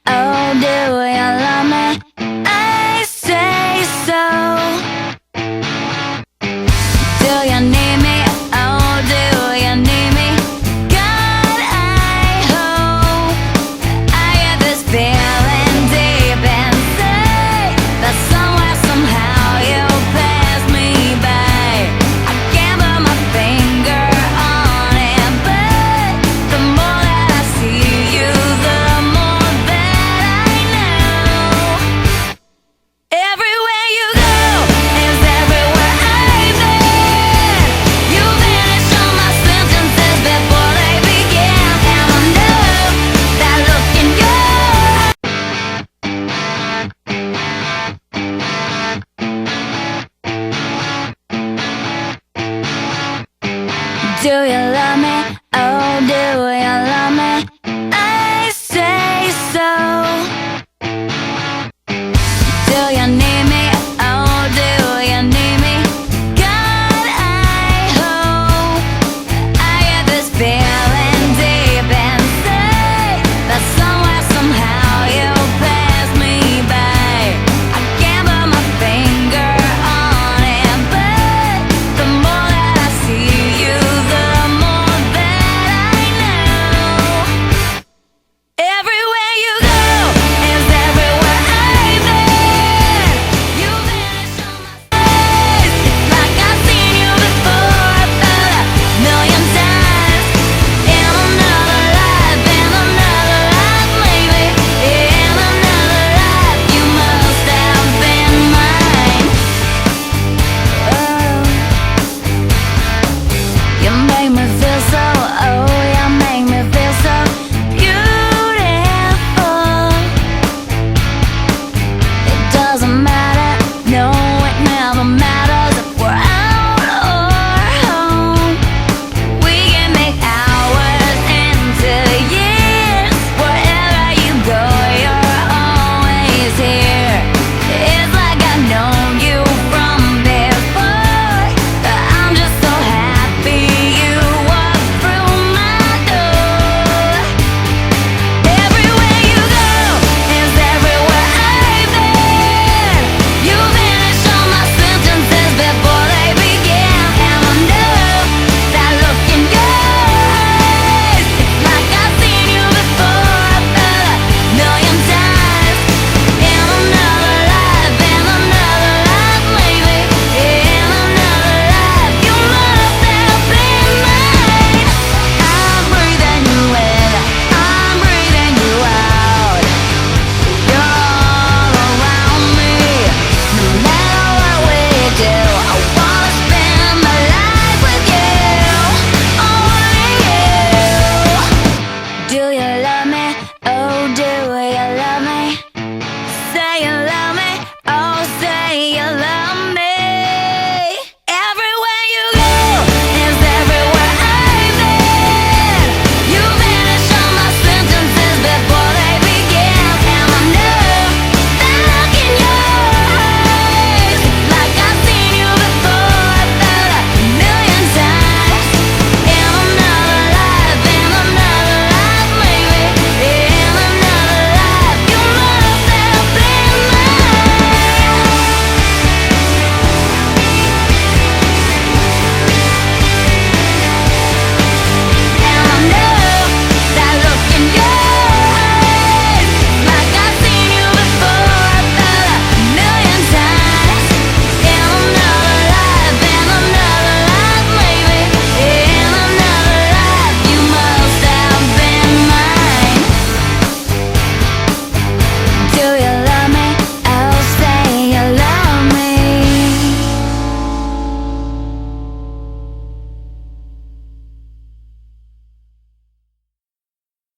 Oh, do you love me? I say so. Do you need me? Oh, do you need me? God, I hope I get this feeling deep inside that somewhere, somehow you pass me by. I can't put my finger on it, but the more that I see you, the more that I know. Everywhere you go is everywhere I've been. You finish all my sentences before they begin, and I know that look in your eyes. Do you love me? Oh, do you love me? I say so. Do you need me? Oh, do you need me? God, I hope I get this feeling deep inside that somewhere, somehow you pass me by. I can't put my finger on it, but the more that I see you, the more that I know. Everywhere you go is everywhere I've been. You vanish on my face. It's like I've seen you before, but a million times. In another life, maybe. In another life, you must have been mine. Oh, you make me feel so, oh, you make me feel so beautiful. It doesn't matter, no, it never matters if we're out or home. We can make hours into years. Wherever you go, you're always here. It's like I've known you from before. I'm just so happy you walked through my door. Everywhere you go is everywhere I've been. You finish all my sentences before they begin, and I know that look in your eyes. It's like I've seen you before, but a million times. In another life, maybe. In another life, you must have been mine. I'm breathing you in, I'm breathing you out. You're all around me. No matter what we do, I wanna spend my life with you, only you. Do you love me? Oh, do you love me?